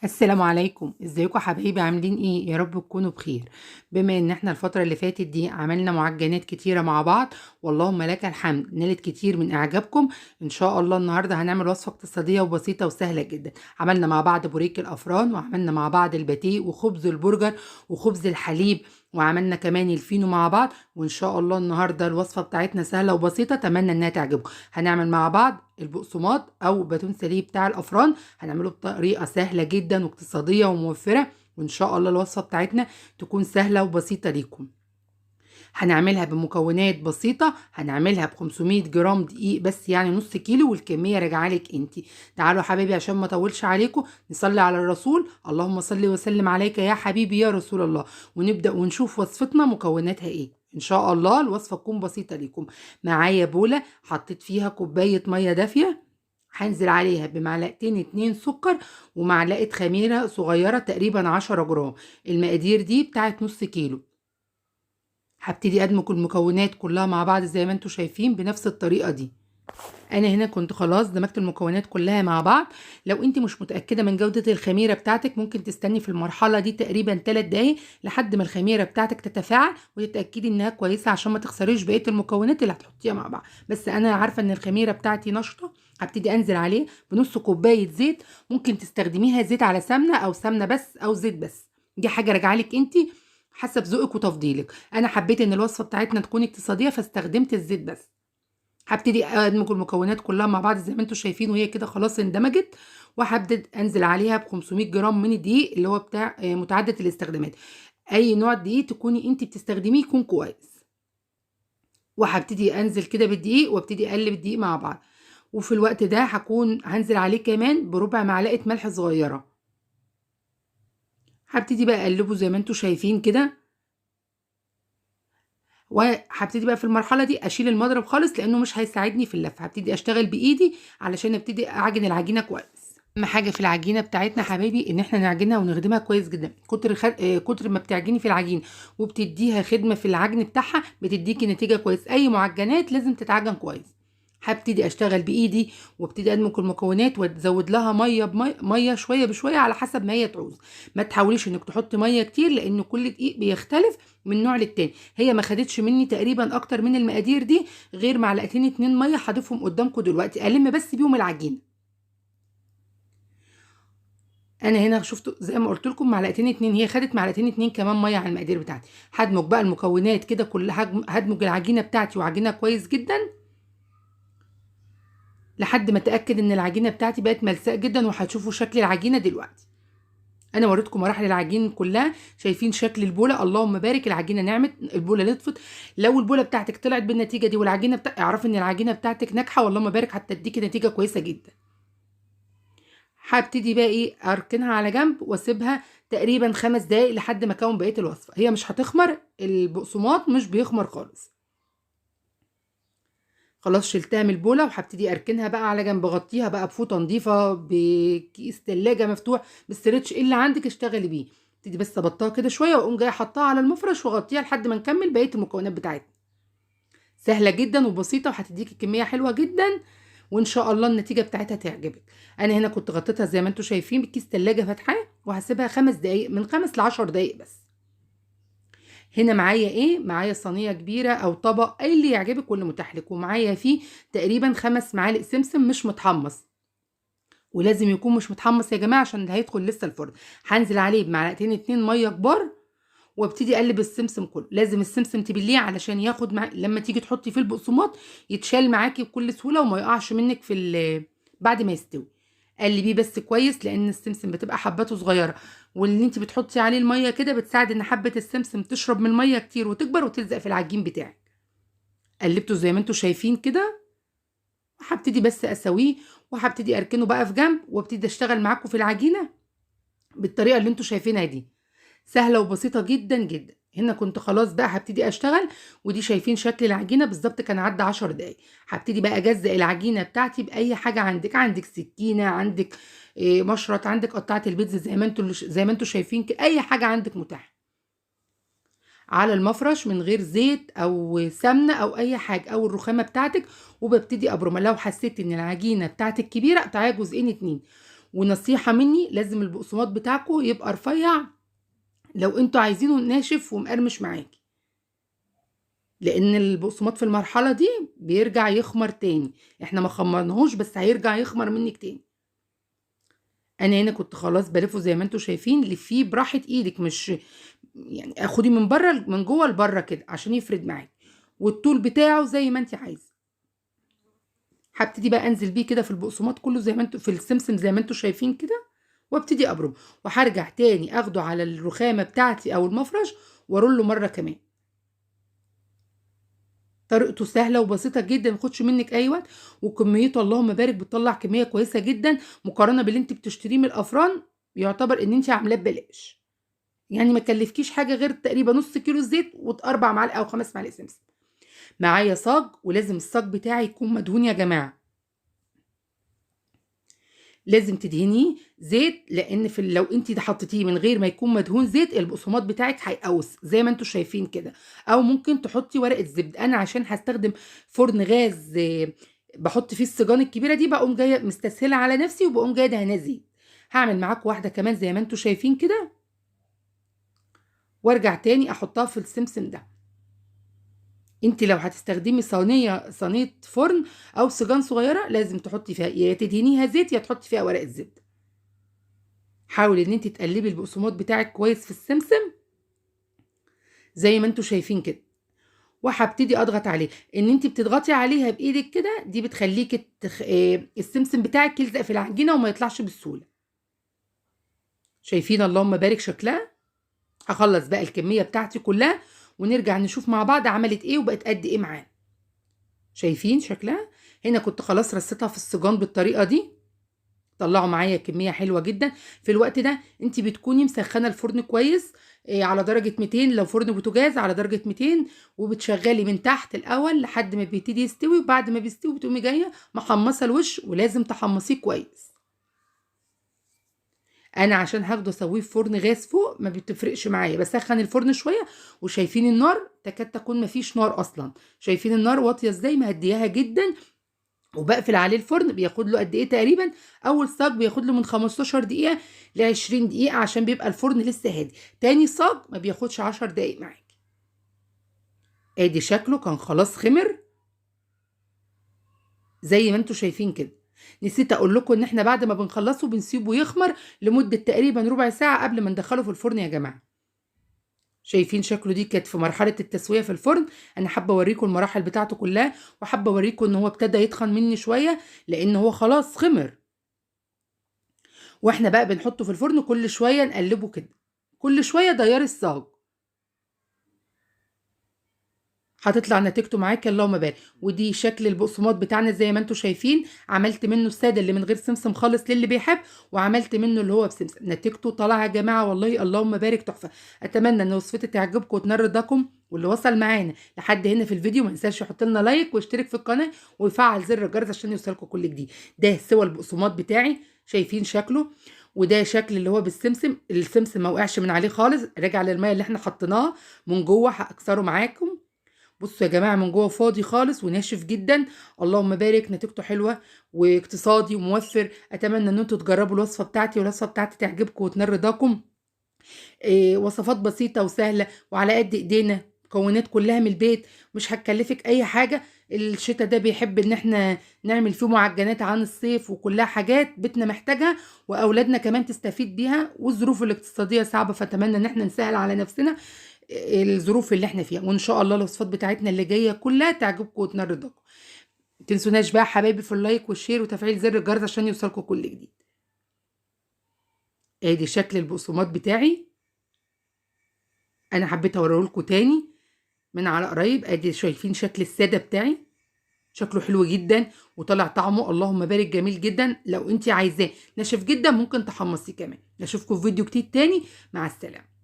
السلام عليكم، ازيكم حبايبي؟ عاملين ايه؟ يا رب تكونوا بخير. بما ان احنا الفترة اللي فاتت دي عملنا معجنات كتيرة مع بعض، واللهم لك الحمد، نالت كتير من اعجابكم. ان شاء الله النهاردة هنعمل وصفة اقتصادية وبسيطة وسهلة جدا. عملنا مع بعض بوريك الافران، وعملنا مع بعض الباتيه وخبز البرجر وخبز الحليب، وعملنا كمان الفينو مع بعض. وان شاء الله النهارده الوصفة بتاعتنا سهلة وبسيطة، اتمنى انها تعجبكم. هنعمل مع بعض البقسماط او باتون ساليه بتاع الافران، هنعمله بطريقة سهلة جدا واقتصادية وموفرة، وإن شاء الله الوصفة بتاعتنا تكون سهلة وبسيطة ليكم. هنعملها بمكونات بسيطة، هنعملها ب 500 جرام دقيق بس، يعني نص كيلو، والكمية راجعة لك انتي. تعالوا حبايبي عشان ما اطولش عليكم نصلي على الرسول، اللهم صل وسلم عليك يا حبيبي يا رسول الله، ونبدأ ونشوف وصفتنا مكوناتها ايه. ان شاء الله الوصفة تكون بسيطة ليكم. معايا بولة حطيت فيها كوباية مية دافية، هنزل عليها بمعلقتين اتنين سكر، ومعلقة خميرة صغيرة تقريبا 10 جرام. المقادير دي بتاعت نص كيلو. هبتدي ادمج المكونات كلها مع بعض زي ما انتم شايفين بنفس الطريقة دي. انا هنا كنت خلاص دمجت المكونات كلها مع بعض. لو انت مش متأكدة من جودة الخميرة بتاعتك، ممكن تستني في المرحلة دي تقريبا 3 دقايق لحد ما الخميرة بتاعتك تتفاعل وتتأكدي انها كويسة، عشان ما تخسريش بقية المكونات اللي هتحطيها مع بعض. بس انا عارفة ان الخميرة بتاعتي نشطة. هبتدي انزل عليه بنص كوباية زيت، ممكن تستخدميها زيت على سمنة او سمنة بس او زيت بس، دي حاجة راجعة لك انت حسب ذوقك وتفضيلك. انا حبيت ان الوصفة بتاعتنا تكون اقتصادية فاستخدمت الزيت بس. هبتدي ادمج المكونات كلها مع بعض زي ما انتم شايفين، وهي كده خلاص اندمجت. وهبتدي انزل عليها ب 500 جرام من الدقيق اللي هو بتاع متعدد الاستخدامات. اي نوع دقيق تكوني انت بتستخدميه يكون كويس. وهبتدي انزل كده بالدقيق وابتدي اقلب الدقيق مع بعض. وفي الوقت ده هكون هنزل عليه كمان بربع معلقة ملح صغيرة. هبتدي بقى اقلبه زي ما انتم شايفين كده. وهبتدي بقى في المرحله دي اشيل المضرب خالص لانه مش هيساعدني في اللف، هبتدي اشتغل بايدي علشان ابتدي اعجن العجينه كويس. اهم حاجه في العجينه بتاعتنا حبايبي ان احنا نعجنها ونخدمها كويس جدا. كتر ما بتعجني في العجين وبتديها خدمه في العجن بتاعها بتديكي نتيجه كويس. اي معجنات لازم تتعجن كويس. هبتدي اشتغل بايدي وابتدي ادمج المكونات وتزود لها ميه ميه شويه بشويه على حسب ما هي تعوز. ما تحاوليش انك تحطي ميه كتير لان كل دقيق بيختلف من نوع للتاني. هي ما خدتش مني تقريبا اكتر من المقادير دي غير معلقتين اتنين ميه، هضيفهم قدامكم دلوقتي الم بس بيهم العجينه. انا هنا شفتوا زي ما قلت لكم معلقتين اتنين، هي خدت معلقتين اتنين كمان ميه على المقادير بتاعتي. هدمج بقى المكونات كده كلها، هدمج العجينه بتاعتي وعجينها كويس جدا لحد ما اتاكد ان العجينه بتاعتي بقت ملساء جدا. وهتشوفوا شكل العجينه دلوقتي. انا وريتكم مراحل العجين كلها، شايفين شكل البوله؟ اللهم بارك، العجينه نعمت، البوله نطفت. لو البوله بتاعتك طلعت بالنتيجه دي والعجينه اعرفي ان العجينه بتاعتك ناجحه، واللهم بارك هتديكي نتيجه كويسه جدا. هبتدي بقى ايه اركنها على جنب واسيبها تقريبا 5 دقايق لحد ما اكون بقيه الوصفه. هي مش هتخمر، البقسماط مش بيخمر خالص. خلاص شلتها من البوله وهبتدي اركنها بقى على جنب. غطيها بقى بفوطه نظيفه، بكيس تلاجة مفتوح، بالستريتش اللي عندك اشتغلي بيه. ابتدي بس ابطها كده شويه واقوم جايه حطها على المفرش واغطيها لحد ما نكمل بقيه المكونات بتاعتنا. سهله جدا وبسيطه وهتديكي كميه حلوه جدا، وان شاء الله النتيجه بتاعتها تعجبك. انا هنا كنت غطيتها زي ما انتم شايفين بكيس تلاجة فاتحاه، وهسيبها 5 دقايق، من 5 ل10 دقايق بس. هنا معايا ايه؟ معايا صينيه كبيره او طبق، اي اللي يعجبك واللي متاح لك، ومعايا فيه تقريبا 5 معالق سمسم مش متحمص. ولازم يكون مش متحمص يا جماعه عشان ده هيدخل لسه الفرن. هنزل عليه بمعلقتين اتنين ميه كبار، وابتدي اقلب السمسم كله. لازم السمسم تبليه علشان ياخد لما تيجي تحطي فيه البقسماط يتشال معاكي بكل سهوله وما يقعش منك في بعد ما يستوي. قلبيه بس كويس لان السمسم بتبقى حباته صغيره، واللي انت بتحطي عليه الميه كده بتساعد ان حبه السمسم تشرب من الميه كتير وتكبر وتلزق في العجين بتاعك. قلبته زي ما انتم شايفين كده. وهبتدي بس اسويه، وهبتدي اركنه بقى في جنب وابتدي اشتغل معاكم في العجينه بالطريقه اللي انتم شايفينها دي. سهله وبسيطه جدا جدا. هنا كنت خلاص بقى هبتدي اشتغل، ودي شايفين شكل العجينه بالظبط كان عدى 10 دقايق. هبتدي بقى اجزأ العجينه بتاعتي باي حاجه عندك سكينه، عندك مشرط، عندك قطعه البيتزا زي ما انتم شايفين اي حاجه عندك متاحه على المفرش من غير زيت او سمنه او اي حاجه، او الرخامه بتاعتك. وببتدي ابرمها. لو حسيت ان العجينه بتاعتك كبيره اقطعيها جزئين اتنين، ونصيحة مني، لازم البقسماط بتاعكم يبقى رفيع لو انتوا عايزينه ناشف ومقرمش معاكي، لان البقسماط في المرحلة دي بيرجع يخمر تاني. احنا ما خمرناهوش بس هيرجع يخمر منك تاني. انا هنا كنت خلاص بلفه زي ما انتوا شايفين، لفيه براحة ايدك، مش يعني خدي من بره من جوه لبره كده عشان يفرد معاكي، والطول بتاعه زي ما انت عايزه. هبتدي بقى انزل بيه كده في البقسماط كله زي ما انتوا، في السمسم زي ما انتوا شايفين كده، وابتدي ابرم، وهرجع تاني اخده على الرخامه بتاعتي او المفرش وارله مره كمان. طريقته سهله وبسيطه جدا، ما ياخدش منك اي وقت، وكميته اللهم بارك بتطلع كميه كويسه جدا مقارنه باللي انت بتشتريه من الافران. يعتبر ان انت عاملاه ببلاش، يعني ما كلفكيش حاجه غير تقريبا نص كيلو زيت واربع معالق او 5 معالق سمسم. معايا صاج، ولازم الصاج بتاعي يكون مدهون يا جماعه، لازم تدهنيه زيت، لان لو انت حطيتيه من غير ما يكون مدهون زيت البقسماط بتاعك هيقوس زي ما انتوا شايفين كده. او ممكن تحطي ورقه زبده. انا عشان هستخدم فرن غاز بحط فيه السجان الكبيره دي، بقوم جايه مستسهله على نفسي وبقوم جايه دهناه زيت. هعمل معاكم واحده كمان زي ما انتوا شايفين كده، وارجع تاني احطها في السمسم ده. انت لو هتستخدمي صينيه فرن او سجان صغيره، لازم تحطي فيها يا تدهنيها زيت يا تحطي فيها ورقه زبده. حاولي ان انت تقلبي البقسماط بتاعك كويس في السمسم زي ما انتوا شايفين كده، وهبتدي اضغط عليه. ان انت بتضغطي عليها بايدك كده دي بتخليك السمسم بتاعك يلزق في العجينه وما يطلعش بسهوله. شايفين اللهم بارك شكلها. هخلص بقى الكميه بتاعتي كلها ونرجع نشوف مع بعض عملت ايه وبقت قد ايه معانا. شايفين شكلها. هنا كنت خلاص رصيتها في السجان بالطريقه دي، طلعوا معايا كميه حلوه جدا. في الوقت ده انت بتكوني مسخنه الفرن كويس على درجه 200، لو فرن بوتاجاز على درجه 200، وبتشغلي من تحت الاول لحد ما بيبتدي يستوي، وبعد ما بيستوي بتقومي جايه محمصه الوش، ولازم تحمصيه كويس. انا عشان هاخده اسويه في فرن غاز فوق ما بتفرقش معايا، بسخن الفرن شويه. وشايفين النار تكاد تكون ما فيش نار اصلا، شايفين النار واطيه ازاي، مهدياها جدا. وبقفل عليه الفرن. بياخد له قد ايه تقريبا؟ اول صاج بياخد له من 15 دقيقه ل 20 دقيقه عشان بيبقى الفرن لسه هادي. تاني صاج ما بياخدش 10 دقايق معاك. ادي شكله كان خلاص خمر زي ما انتوا شايفين كده. نسيت اقول لكم ان احنا بعد ما بنخلصه بنسيبه يخمر لمده تقريبا ربع ساعه قبل ما ندخله في الفرن يا جماعه. شايفين شكله؟ دي كانت في مرحله التسويه في الفرن. انا حابه اوريكم المراحل بتاعته كلها، وحابه اوريكم ان هو ابتدى يتخن مني شويه لان هو خلاص خمر. واحنا بقى بنحطه في الفرن كل شويه نقلبه كده، كل شويه ديار الصاج، هتطلع نتيجته معاكي اللهم بارك. ودي شكل البقسماط بتاعنا زي ما انتم شايفين. عملت منه الساده اللي من غير سمسم خالص للي بيحب، وعملت منه اللي هو بسمسم. نتيجته طالعه يا جماعه والله اللهم بارك تحفه. اتمنى ان وصفتي تعجبكم وتنال رضاكم. واللي وصل معانا لحد هنا في الفيديو ما ينساش يحط لنا لايك ويشترك في القناه ويفعل زر الجرس عشان يوصلكم كل جديد. ده سوى البقسماط بتاعي، شايفين شكله. وده شكل اللي هو بالسمسم. السمسم ما وقعش من عليه خالص، رجع للميه اللي احنا حطيناها. من جوه هكسره معاكم. بصوا يا جماعه من جوه فاضي خالص وناشف جدا. اللهم بارك، نتيجته حلوه واقتصادي وموفر. اتمنى ان انتوا تجربوا الوصفه بتاعتي والوصفه بتاعتي تعجبكم وتنال رضاكم. وصفات بسيطه وسهله وعلى قد ايدينا، مكونات كلها من البيت، مش هتكلفك اي حاجه. الشتاء ده بيحب ان احنا نعمل فيه معجنات عن الصيف، وكلها حاجات بيتنا محتاجها واولادنا كمان تستفيد بيها. والظروف الاقتصاديه صعبه، فاتمنى ان احنا نسهل على نفسنا الظروف اللي احنا فيها. وان شاء الله الوصفات بتاعتنا اللي جايه كلها تعجبكم وتنال رضاكم. متنسوناش بقى حبايبي في اللايك والشير وتفعيل زر الجرس عشان يوصلكم كل جديد. ادي شكل البقسماط بتاعي. انا حبيت اوريهولكم تاني من على قريب. ادي شايفين شكل الساده بتاعي، شكله حلو جدا وطلع طعمه اللهم بارك جميل جدا. لو انت عايزاه ناشف جدا ممكن تحمصيه كمان. اشوفكم في فيديو جديد تاني. مع السلامه.